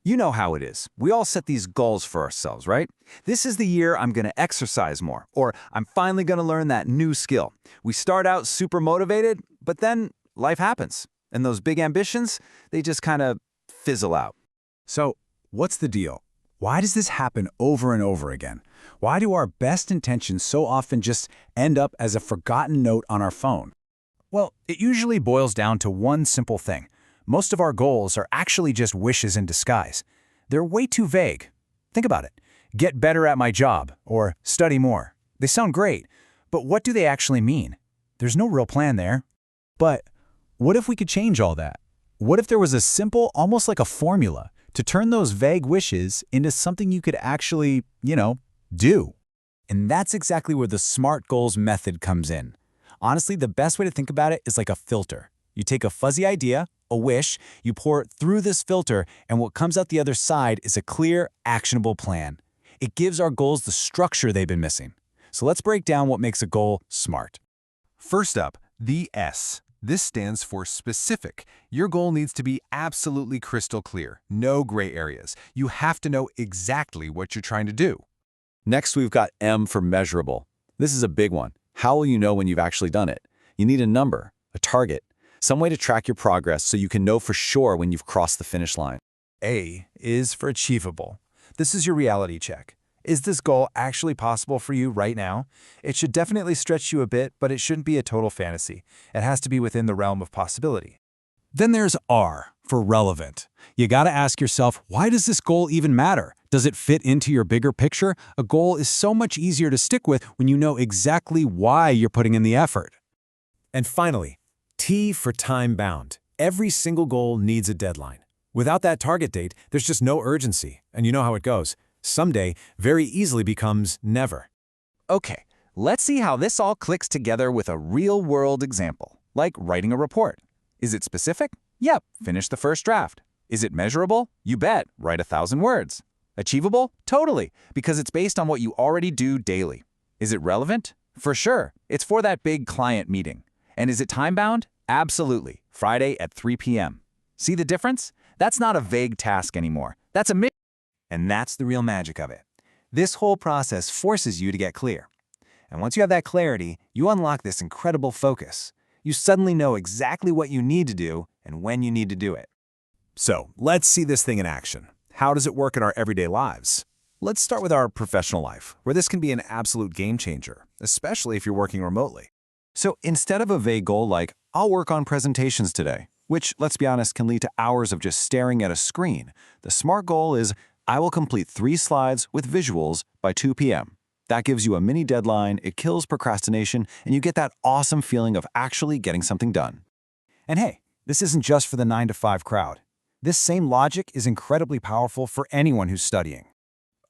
You know how it is. We all set these goals for ourselves, right? This is the year I'm going to exercise more, or I'm finally going to learn that new skill. We start out super motivated, but then life happens. And those big ambitions, they just kind of fizzle out. So, what's the deal? Why does this happen over and over again? Why do our best intentions so often just end up as a forgotten note on our phone? Well, it usually boils down to one simple thing. Most of our goals are actually just wishes in disguise. They're way too vague. Think about it. Get better at my job, or study more. They sound great, but what do they actually mean? There's no real plan there. But what if we could change all that? What if there was a simple, almost like a formula, to turn those vague wishes into something you could actually, do? And that's exactly where the SMART goals method comes in. Honestly, the best way to think about it is like a filter. You take a fuzzy idea, a wish, you pour it through this filter, and what comes out the other side is a clear, actionable plan. It gives our goals the structure they've been missing. So let's break down what makes a goal SMART. First up, the S. This stands for specific. Your goal needs to be absolutely crystal clear, no gray areas. You have to know exactly what you're trying to do. Next, we've got M for measurable. This is a big one. How will you know when you've actually done it? You need a number, a target, some way to track your progress so you can know for sure when you've crossed the finish line. A is for achievable. This is your reality check. Is this goal actually possible for you right now? It should definitely stretch you a bit, but it shouldn't be a total fantasy. It has to be within the realm of possibility. Then there's R for relevant. You gotta ask yourself, why does this goal even matter? Does it fit into your bigger picture? A goal is so much easier to stick with when you know exactly why you're putting in the effort. And finally, T for time-bound. Every single goal needs a deadline. Without that target date, there's just no urgency, and you know how it goes. Someday very easily becomes never. Okay, let's see how this all clicks together with a real-world example, like writing a report. Is it specific? Yep, finish the first draft. Is it measurable? You bet, write 1,000 words. Achievable? Totally, because it's based on what you already do daily. Is it relevant? For sure, it's for that big client meeting. And is it time-bound? Absolutely, Friday at 3 p.m. See the difference? That's not a vague task anymore. That's a mission. And that's the real magic of it. This whole process forces you to get clear. And once you have that clarity, you unlock this incredible focus. You suddenly know exactly what you need to do and when you need to do it. So, let's see this thing in action. How does it work in our everyday lives? Let's start with our professional life, where this can be an absolute game changer, especially if you're working remotely. So instead of a vague goal like, I'll work on presentations today, which, let's be honest, can lead to hours of just staring at a screen, the SMART goal is, I will complete 3 slides with visuals by 2 p.m. That gives you a mini deadline, it kills procrastination, and you get that awesome feeling of actually getting something done. And hey, this isn't just for the 9-to-5 crowd. This same logic is incredibly powerful for anyone who's studying.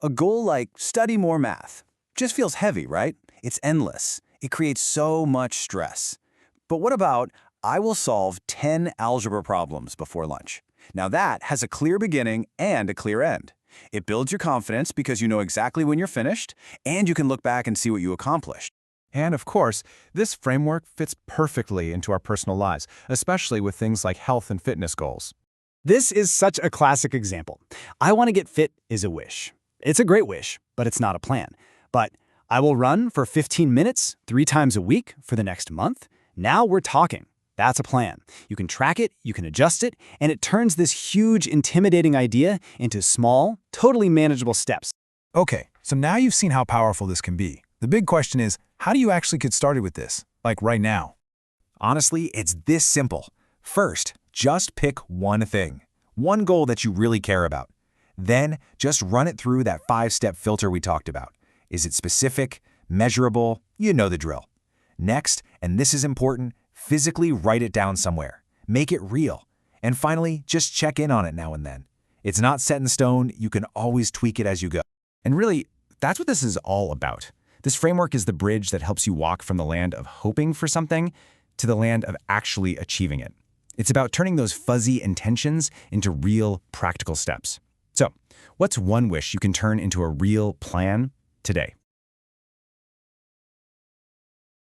A goal like study more math just feels heavy, right? It's endless. It creates so much stress. But what about, I will solve 10 algebra problems before lunch? Now that has a clear beginning and a clear end. It builds your confidence because you know exactly when you're finished, and you can look back and see what you accomplished. And of course, this framework fits perfectly into our personal lives, especially with things like health and fitness goals. This is such a classic example. I want to get fit is a wish. It's a great wish, but it's not a plan. But I will run for 15 minutes 3 times a week for the next month. Now we're talking. That's a plan. You can track it, you can adjust it, and it turns this huge, intimidating idea into small, totally manageable steps. Okay, so now you've seen how powerful this can be. The big question is, how do you actually get started with this? Like right now? Honestly, it's this simple. First, just pick one thing. One goal that you really care about. Then, just run it through that 5-step filter we talked about. Is it specific, measurable? You know the drill. Next, and this is important, physically write it down somewhere. Make it real. And finally, just check in on it now and then. It's not set in stone, you can always tweak it as you go. And really, that's what this is all about. This framework is the bridge that helps you walk from the land of hoping for something to the land of actually achieving it. It's about turning those fuzzy intentions into real, practical steps. So, what's one wish you can turn into a real plan today?